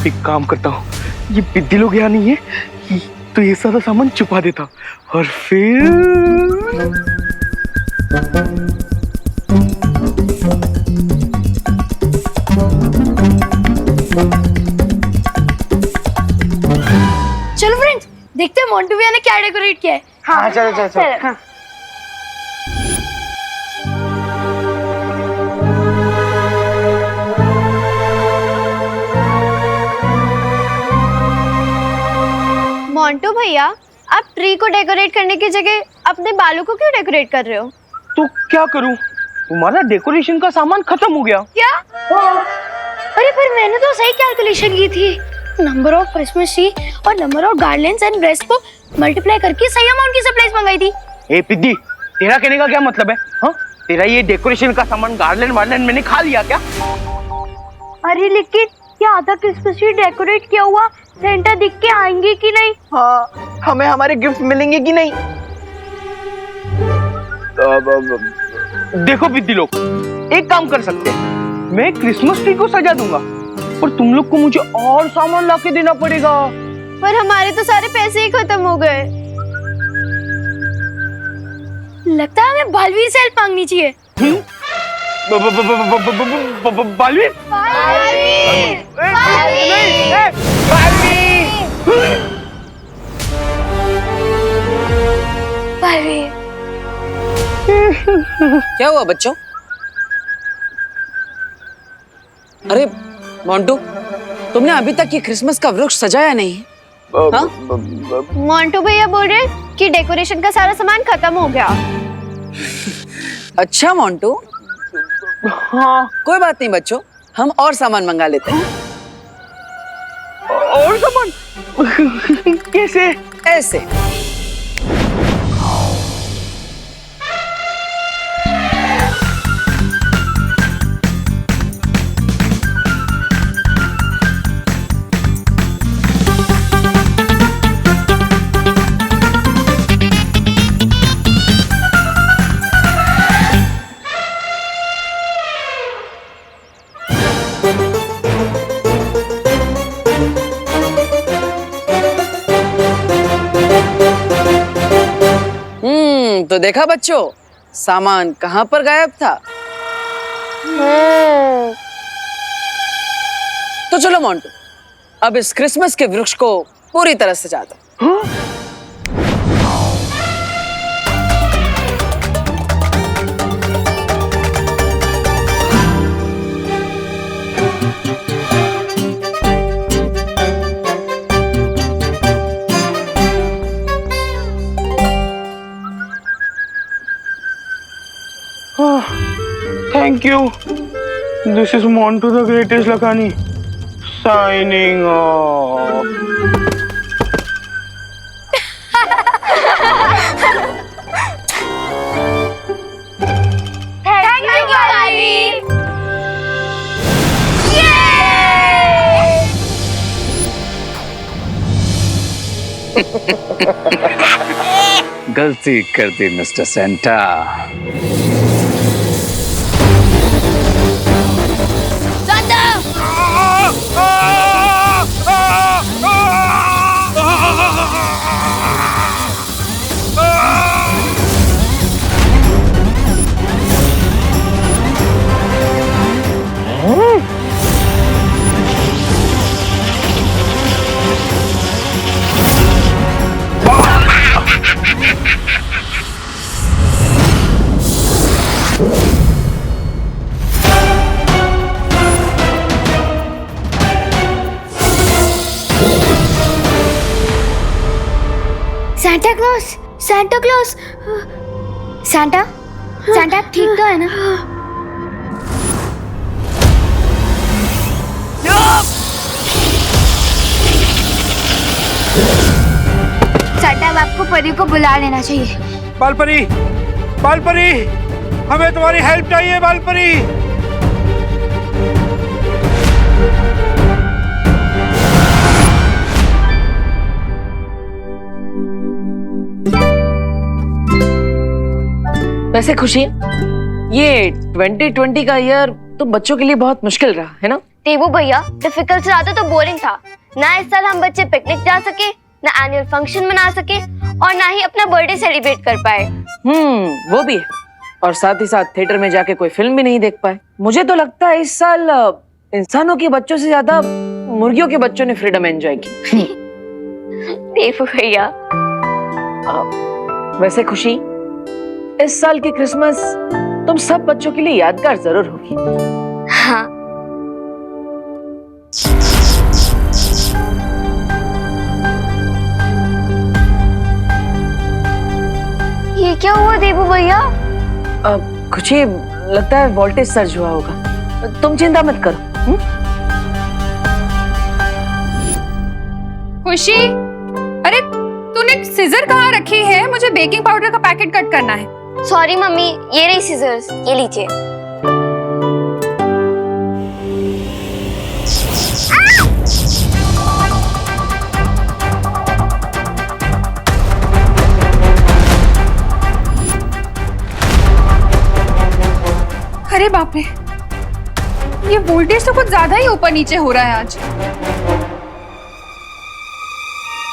एक काम करता हूँ, ये बिद्दी लोग यहाँ नहीं है तो ये सारा सामान छुपा देता और फिर चलो फ्रेंड्स, देखते हैं मोंटू भैया ने क्या डेकोरेट किया है। हाँ चलो चलो चलो। हाँ। मोंटू भैया, आप ट्री को डेकोरेट करने की जगह अपने बालों को क्यों डेकोरेट कर रहे हो? तो क्या करूँ, तुम्हारा डेकोरेशन का सामान खत्म हो गया। क्या? अरे पर मैंने तो सही कैलकुलेशन की थी। नंबर ऑफ क्रिसमस ट्री और number of garlands and breast को मल्टीप्लाई करके सही अमाउंट की सप्लाईज मंगाई थी। ए पिद्दी, तेरा कहने का क्या मतलब है? हाँ, तेरा ये डेकोरेशन का सामान गार्लैंड वार्लैंड मैंने खा लिया क्या? अरे लेकिन क्या आधा क्रिसमस ट्री डेकोरेट किया हुआ सेंटा दिख के आएंगे कि नहीं? हाँ, हमें हमारे गिफ्ट मिलेंगे कि नहीं? देखो बिद्दी लोग, एक काम कर सकते हैं, मैं क्रिसमस ट्री को सजा दूंगा पर तुम लोग को मुझे और सामान लाके देना पड़ेगा। पर हमारे तो सारे पैसे ही खत्म हो गए। लगता है हमें बालवीर से हेल्प मांगनी चाहिए। बालवीर? बालवीर। क्या हुआ बच्चों? अरे मोंटू, तुमने अभी तक ये क्रिसमस का वृक्ष सजाया नहीं? हाँ? मोंटू भैया बोल रहे हैं कि डेकोरेशन का सारा सामान खत्म हो गया। अच्छा मोंटू, हाँ, कोई बात नहीं बच्चों, हम और सामान मंगा लेते हैं। और सामान? कैसे? ऐसे। तो देखा बच्चों, सामान कहाँ पर गायब था? तो चलो मोंटू, अब इस क्रिसमस के वृक्ष को पूरी तरह सजा दो। Thank you. This is Montu the Greatest Lakani signing off. Thank you, Baalveer. गलती कर दी mister Santa. Santa Claus, Santa Claus, Santa, Santa ठीक तो है ना? सैंटा, अब आपको परी को बुला लेना चाहिए। बालपरी, बालपरी, हमें तुम्हारी हेल्प चाहिए बालपरी। वैसे खुशी, ये 2020 का ईयर तो बच्चों के लिए बहुत मुश्किल रहा है ना? देवू भैया, डिफिकल्ट से ज्यादा तो बोरिंग था। ना इस साल हम बच्चे पिकनिक जा सके, ना एनुअल फंक्शन मना सके और ना ही अपना बर्थडे सेलिब्रेट कर पाए। वो भी है। और साथ ही साथ थिएटर में जाके कोई फिल्म भी नहीं देख पाए। मुझे तो लगता है इस साल इंसानों के बच्चों से ज्यादा मुर्गियों के बच्चों ने फ्रीडम एंजॉय की। देवू भैया, वैसे खुशी, इस साल की क्रिसमस तुम सब बच्चों के लिए यादगार जरूर होगी। हाँ। ये क्या हुआ देवू भैया? खुशी, लगता है वोल्टेज सर्ज हुआ होगा। तुम चिंता मत करो। खुशी, अरे तूने सीजर कहाँ रखी है? मुझे बेकिंग पाउडर का पैकेट कट करना है। सॉरी मम्मी, ये रही सीजर्स, ये लीजिए। अरे बाप रे, ये वोल्टेज तो कुछ ज्यादा ही ऊपर नीचे हो रहा है आज।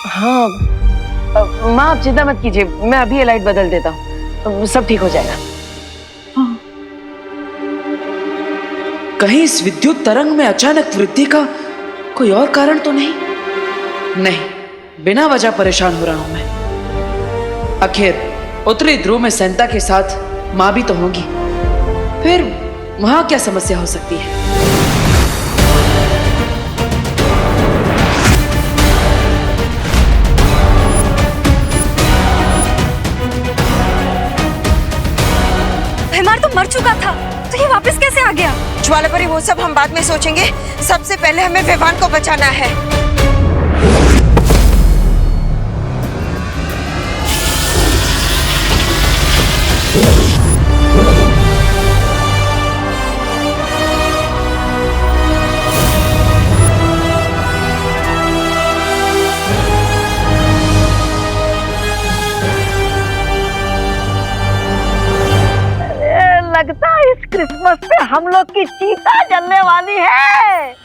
हाँ, माँ आप चिंता मत कीजिए, मैं अभी ये लाइट बदल देता हूँ, सब ठीक हो जाएगा। कहीं इस विद्युत तरंग में अचानक वृद्धि का कोई और कारण तो नहीं? नहीं, बिना वजह परेशान हो रहा हूं मैं। आखिर उत्तरी ध्रुव में सेंटा के साथ माँ भी तो होगी, फिर वहां क्या समस्या हो सकती है? हिमार तो मर चुका था, तो ये वापस कैसे आ गया? ज्वाला परी, वो सब हम बाद में सोचेंगे। सबसे पहले हमें विवान को बचाना है। लगता है इस क्रिसमस पे हम लोग की चीता जलने वाली है।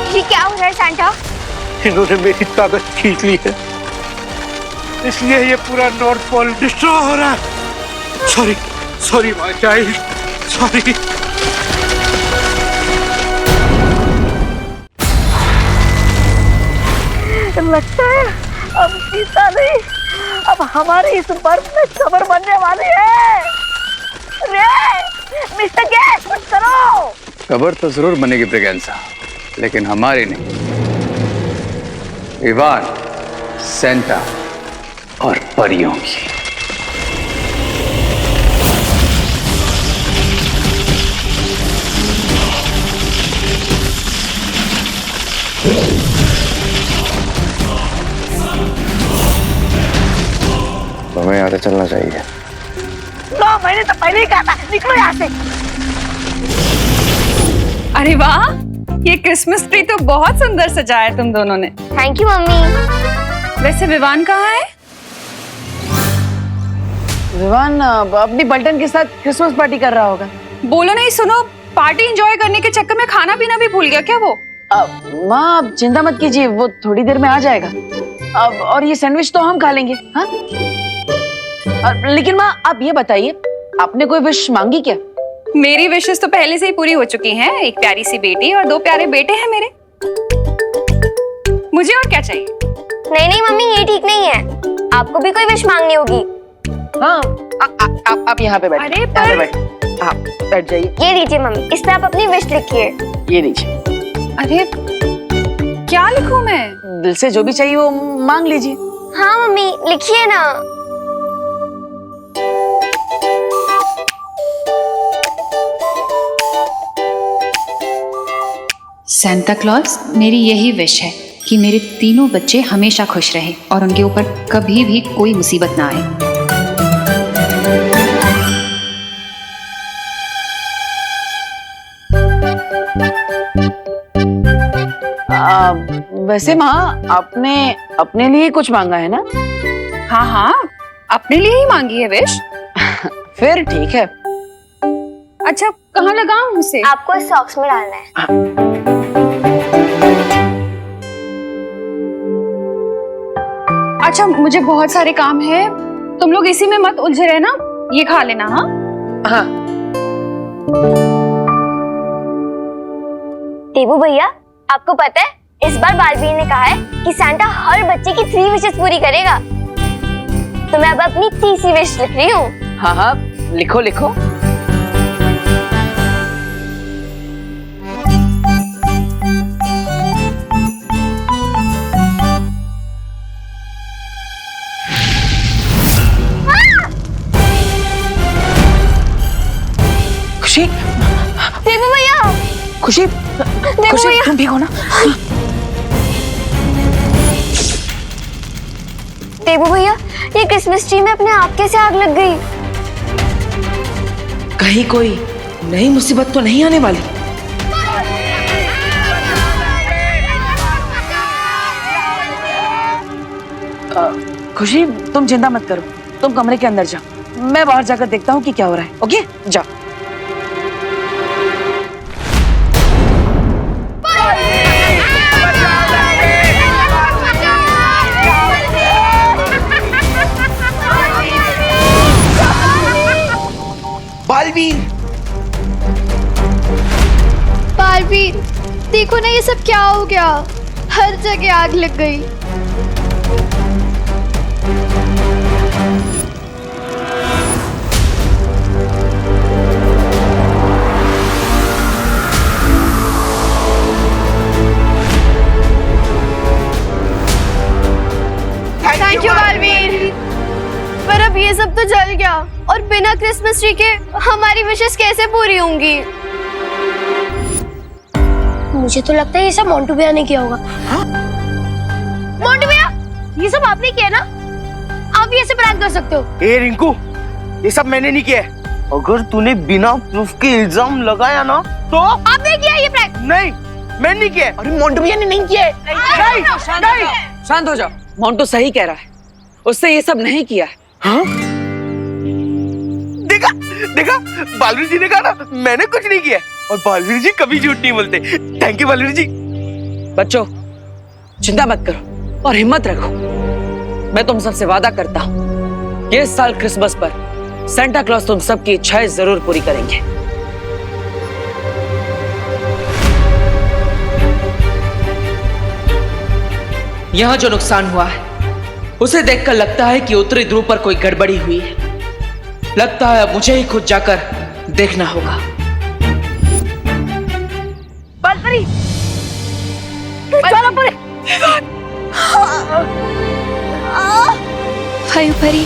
ये क्या हो रहा है सैंटा? इन्होंने मेरी ताकत खींच ली है, इसलिए ये पूरा नॉर्थ पोल डिस्ट्रॉय हो रहा है। Sorry sorry my child, sorry. लगता है अब चीता नहीं, अब हमारी इस बर्फ में कब्र बनने वाली है। रे मिस्टर गैस, कुछ करो। कब्र तो जरूर बनेगी ब्रिगेंसा, लेकिन हमारी नहीं। इवान, सेंटा और परियों की। हमें यहाँ से चलना चाहिए। 9 महीने तो पहले ही कहा था, निकलो यहाँ से। अरे वाह, ये क्रिसमस ट्री तो बहुत सुंदर सजाया है तुम दोनों ने। Thank you mummy. वैसे विवान कहाँ है? विवान अपनी पलटन के साथ क्रिसमस पार्टी कर रहा होगा। बोलो नहीं, सुनो, पार्टी एंजॉय करने के चक्कर में खाना पीना भी भूल गया क्या वो? माँ आप चिंता मत कीजिए, वो थोड़ी देर में आ जाएगा। और ये सैंडविच तो हम खा लेंगे। हाँ, लेकिन माँ आप ये बताइए, आपने कोई विश मांगी क्या? मेरी विशेष तो पहले से ही पूरी हो चुकी हैं। एक प्यारी सी बेटी और 2 प्यारे बेटे हैं मेरे। मुझे और क्या चाहिए? नहीं नहीं मम्मी, ये ठीक नहीं है, आपको भी कोई विश मांगनी होगी। हाँ, आप यहाँ पे बैठ। अरे यहाँ पे बैठ। हाँ, बैठ जाइए। ये लीजिए मम्मी, इस पे आप अपनी विश लिखिए। ये लीजिए। अरे क्या लिखूं मैं? दिल से जो भी चाहिए वो मांग लीजिए। हाँ मम्मी, लिखिए ना। सेंटा क्लॉज, मेरी यही विश है कि मेरे तीनों बच्चे हमेशा खुश रहें और उनके ऊपर कभी भी कोई मुसीबत ना आए। वैसे माँ, आपने अपने लिए कुछ मांगा है ना? हाँ हाँ, अपने लिए ही मांगी है विश। फिर ठीक है। अच्छा, कहाँ लगाऊं उसे? आपको इस सॉक्स में डालना है। अच्छा, मुझे बहुत सारे काम है, तुम लोग इसी में मत उलझे रहना, ये खा लेना। हाँ हाँ। टेबू भैया, आपको पता है इस बार बालवीर ने कहा है कि सैंटा हर बच्चे की 3 विशेस पूरी करेगा। तो मैं अब अपनी तीसरी विश लिख रही हूँ। हाँ हाँ, लिखो लिखो। खुशी, टेबू भैया, खुशी, खुशी, तुम ठीक हो ना? टेबू भैया, ये क्रिसमस ट्री में अपने आप कैसे आग लग गई? कहीं कोई नई मुसीबत तो नहीं आने वाली? खुशी, तुम चिंता मत करो, तुम कमरे के अंदर जाओ, मैं बाहर जाकर देखता हूँ कि क्या हो रहा है। ओके, जाओ। बालवीर, बालवीर, देखो ना ये सब क्या हो गया, हर जगह आग लग गई। Thank you Baalveer. पर अब ये सब तो जल गया और बिना क्रिसमस ट्री के हमारी विशेस कैसे पूरी होंगी? मुझे तो लगता है ये सब मोंटू भैया ने किया होगा। हाँ? मोंटू भैया, ये सब आपने किया ना? आप ये सब प्रैंक कर सकते हो। ए रिंकू, ये सब मैंने नहीं किया। अगर तूने बिना प्रूफ के इल्जाम लगाया ना तो आपने किया ये प्रैंक? नहीं, मैंने नहीं किया। अरे मोंटू भैया ने नहीं किया। नहीं, शांत हो जाओ, मोंटू सही कह रहा है, उससे ये सब नहीं किया। हाँ? देखा देखा, बालवीर जी ने कहा ना मैंने कुछ नहीं किया, और बालवीर जी कभी झूठ नहीं बोलते। थैंक यू बालवीर जी। बच्चों, चिंता मत करो और हिम्मत रखो। मैं तुम सबसे वादा करता हूँ कि इस साल क्रिसमस पर सेंटा क्लॉज तुम सबकी इच्छाएं जरूर पूरी करेंगे। यहाँ जो नुकसान हुआ है उसे देखकर लगता है कि उत्तरी ध्रुव पर कोई गड़बड़ी हुई है। लगता है अब मुझे ही खुद जाकर देखना होगा। बालपरी, बालपरी, बालपरी,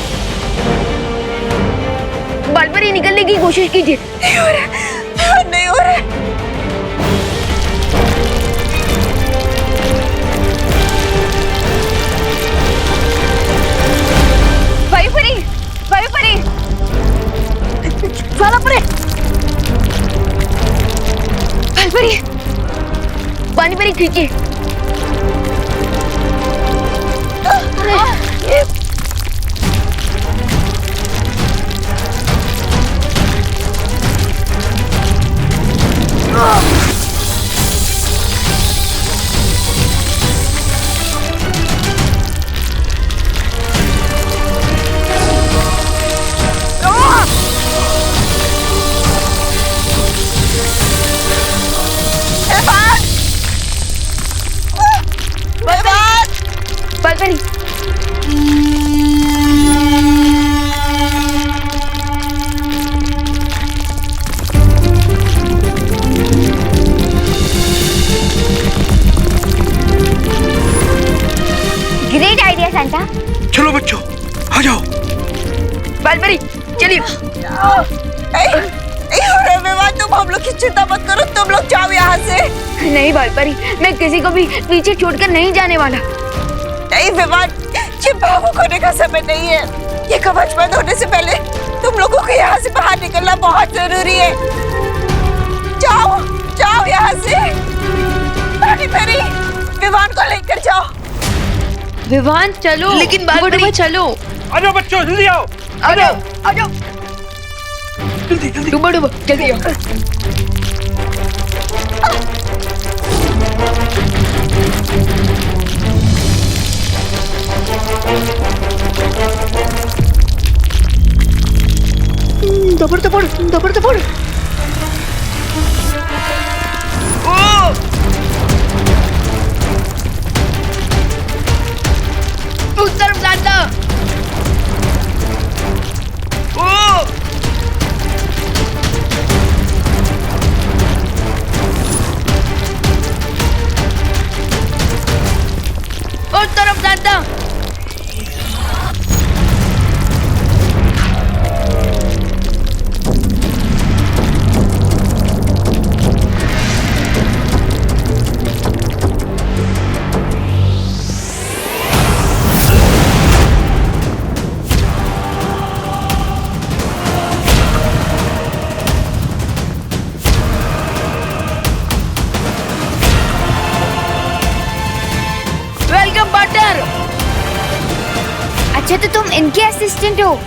बालपरी निकलने की कोशिश कीजिए। नहीं हो रहा, नहीं हो रहा। वायुपरी, वायुपरी, ज्वालापरी, वायुपरी, पानी परी खींचिए। बालपरी, ग्रेट आइडिया सैंटा। चलो बच्चों, आ जाओ। बालपरी, चलिए। तुम हम लोग की चिंता मत करो, तुम लोग जाओ यहाँ से। नहीं बालपरी, मैं किसी को भी पीछे छोड़कर नहीं जाने वाला। नहीं विवान, ये भावुक होने का समय नहीं है। ये कवच बंद होने से पहले तुम लोगों को यहाँ से बाहर निकलना बहुत जरूरी है। जाओ जाओ यहाँ से। पानी परी, विवान को लेकर जाओ। विवान चलो। लेकिन बालपरी चलो। आ जाओ बच्चों, जल्दी आओ। आ जाओ आ जाओ। जल्दी जल्दी डूबो डूबो जल्दी आओ। दबड़ दबड़ दबड़ दबड़। उस तरफ जाता। उस तरफ जाता। Welcome partner. अच्छा तो तुम इनके असिस्टेंट हो?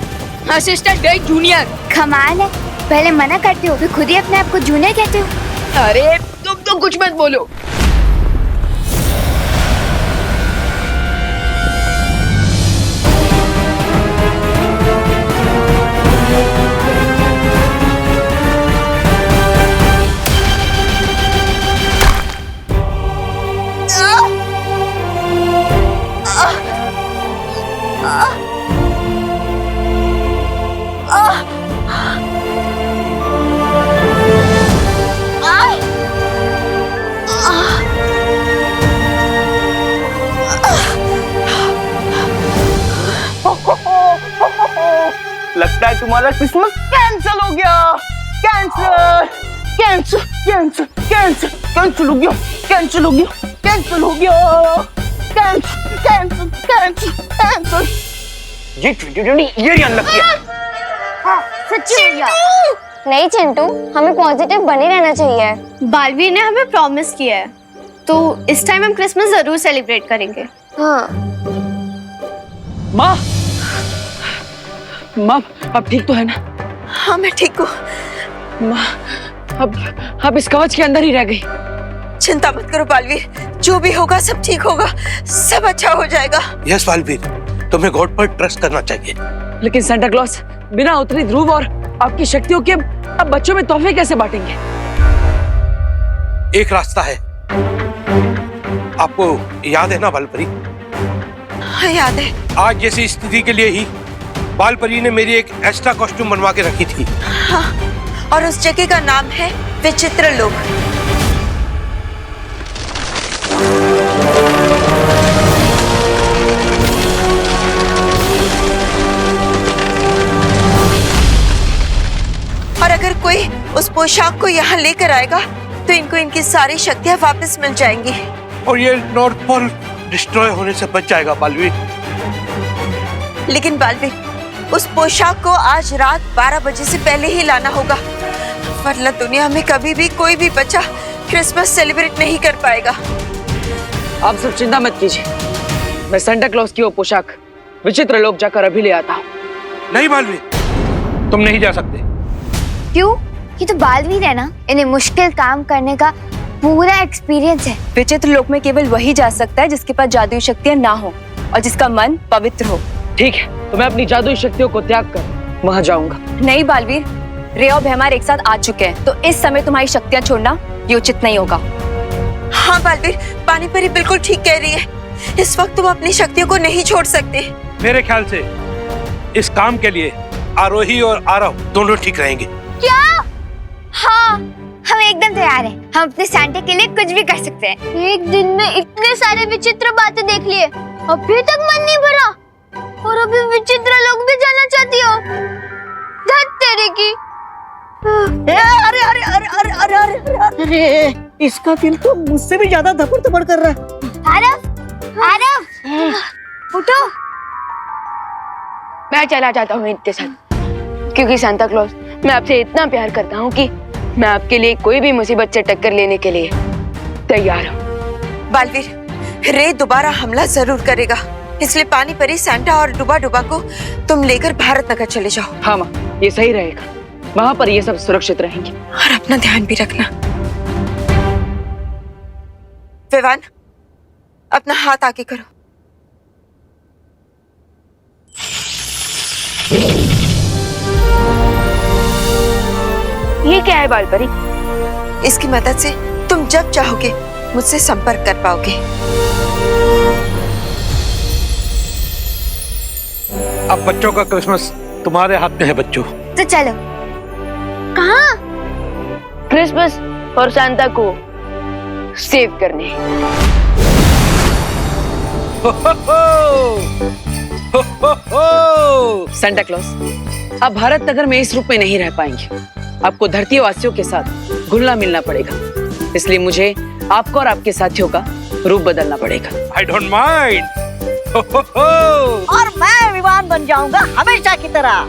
असिस्टेंट गई जूनियर। कमाल है, पहले मना करते हो फिर खुद ही अपने आप को जूनियर कहते हो। अरे तुम तो कुछ मत बोलो। लगता है तुम्हारा क्रिसमस कैंसिल हो गया। Cancel cancel cancel cancel cancel हो गया। कैंसिल हो गया। कैंसिल हो गया। Cancel cancel cancel cancel. ये 2020 ये अनलक किया। सच्ची भैया। नहीं चिंटू, हमें पॉजिटिव बने रहना चाहिए। बालवीर ने हमें प्रॉमिस किया है, तो इस टाइम हम क्रिसमस जरूर सेलिब्रेट करेंगे। हाँ माँ, माँ अब ठीक तो है ना? हाँ मैं ठीक हूँ। माँ अब इस कवच के अंदर ही रह गई। चिंता मत करो बालवीर, जो भी होगा सब ठीक होगा, सब अच्छा हो जाएगा। यस बालवीर, तुम्हें गॉड पर ट्रस्ट करना चाहिए। लेकिन सेंटा क्लॉज बिना उत्तरी ध्रुव और आपकी शक्तियों के अब बच्चों में तोहफे कैसे बांटेंगे? एक रास्ता है, आपको याद है ना बालपरी? हाँ याद है। आज जैसी स्थिति के लिए ही बालपरी ने मेरी एक एक्स्ट्रा कॉस्ट्यूम बनवा के रखी थी। हाँ, और उस जगह का नाम है विचित्र लोक। और अगर कोई उस पोशाक को यहाँ लेकर आएगा तो इनको इनकी सारी शक्तियाँ वापस मिल जाएंगी और ये नॉर्थ पोल डिस्ट्रॉय होने से बच जाएगा बालवीर। लेकिन बालवीर, उस पोशाक को आज रात 12 बजे से पहले ही लाना होगा, वरना दुनिया में कभी भी कोई भी बच्चा क्रिसमस सेलिब्रेट नहीं कर पाएगा। आप सब चिंता मत कीजिए, मैं सेंटा क्लॉज की वो पोशाक विचित्र लोक जाकर अभी ले आता हूँ। नहीं बालवीर, तुम नहीं जा सकते। क्यों? ये तो बालवीर है ना, इन्हें मुश्किल काम करने का पूरा एक्सपीरियंस है। विचित्र लोक में केवल वही जा सकता है जिसके पास जादुई शक्तियां ना हो और जिसका मन पवित्र हो। ठीक है, तो मैं अपनी जादुई शक्तियों को त्याग कर वहां जाऊंगा। नहीं बालवीर, रे और भैमार एक साथ आ चुके हैं, तो इस समय तुम्हारी शक्तियां छोड़ना ये उचित नहीं होगा। हाँ बालवीर, पानी परी बिल्कुल ठीक कह रही है, इस वक्त तुम अपनी शक्तियों को नहीं छोड़ सकते। मेरे ख्याल से इस काम के लिए आरोही और आरव दोनों ठीक रहेंगे। क्या? हाँ, हम एकदम तैयार हैं। हम अपने सैंटा के लिए कुछ भी कर सकते हैं। एक दिन में इतने सारे विचित्र बातें देख लिए, अभी तक मन नहीं भरा, और अभी विचित्र लोग भी जाना चाहती हो? धत तेरे की। अरे अरे अरे अरे अरे अरे अरे इसका दिल तो मुझसे भी ज्यादा धपड़ धपड़ कर रहा है। आरव आरव उठो। मैं चला जाता हूँ इनके साथ, क्योंकि सांता क्लॉज मैं आपसे इतना प्यार करता हूँ कि मैं आपके लिए कोई भी मुसीबत से टक्कर लेने के लिए तैयार हूँ। बालवीर, रे दोबारा हमला जरूर करेगा, इसलिए पानी परी, सैंटा और डुबा डुबा को तुम लेकर भारत नगर चले जाओ। हाँ माँ, ये सही रहेगा। वहां पर ये सब सुरक्षित रहेंगे। और अपना ध्यान भी रखना। विवान, अपना हाथ आगे करो। ये क्या है बालपरी? इसकी मदद से तुम जब चाहोगे मुझसे संपर्क कर पाओगे। अब बच्चों का क्रिसमस तुम्हारे हाथ में है बच्चों। तो चलो। कहाँ? क्रिसमस और सांता को सेव करने। सांता क्लॉज आप भारत नगर में इस रूप में नहीं रह पाएंगे। आपको धरती वासियों के साथ घुलना मिलना पड़ेगा, इसलिए मुझे आपको और आपके साथियों का रूप बदलना पड़ेगा। I don't mind. और मैं विमान बन जाऊंगा हमेशा की तरह।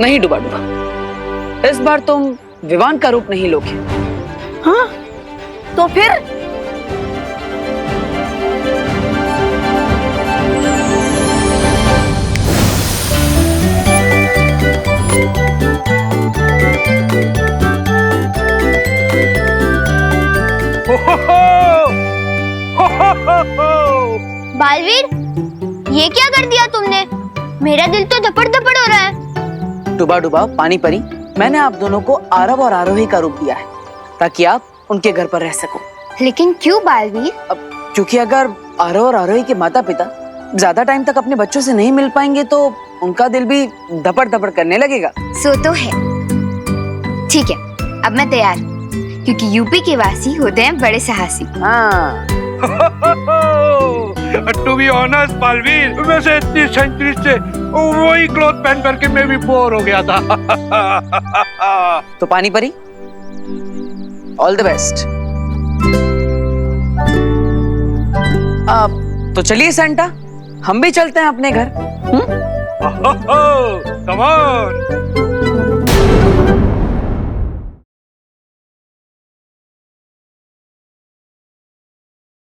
नहीं डुबा डुबा, इस बार तुम विवान का रूप नहीं लोगे। हाँ? तो फिर? बालवीर, ये क्या कर दिया तुमने? मेरा दिल तो धपड़ धपड़ हो रहा है। डुबा डुबा, पानी परी, मैंने आप दोनों को आरव और आरोही का रूप दिया है ताकि आप उनके घर पर रह सको। लेकिन क्यों बालवीर? अब क्योंकि अगर आरव और आरोही के माता पिता ज्यादा टाइम तक अपने बच्चों से नहीं मिल पाएंगे तो उनका दिल भी धपड़ धपड़ करने लगेगा। सो तो है। ठीक है, अब मैं तैयार हूँ, क्योंकि यूपी के वासी होते हैं बड़े साहसी। हाँ। To be honest, बालवीर, वैसे इतनी सेंचुरी से वही क्लॉथ पहन करके मैं भी बोर हो गया था। तो पानी परी, ऑल द बेस्ट। अब तो चलिए सैंटा, हम भी चलते हैं अपने घर। Come on.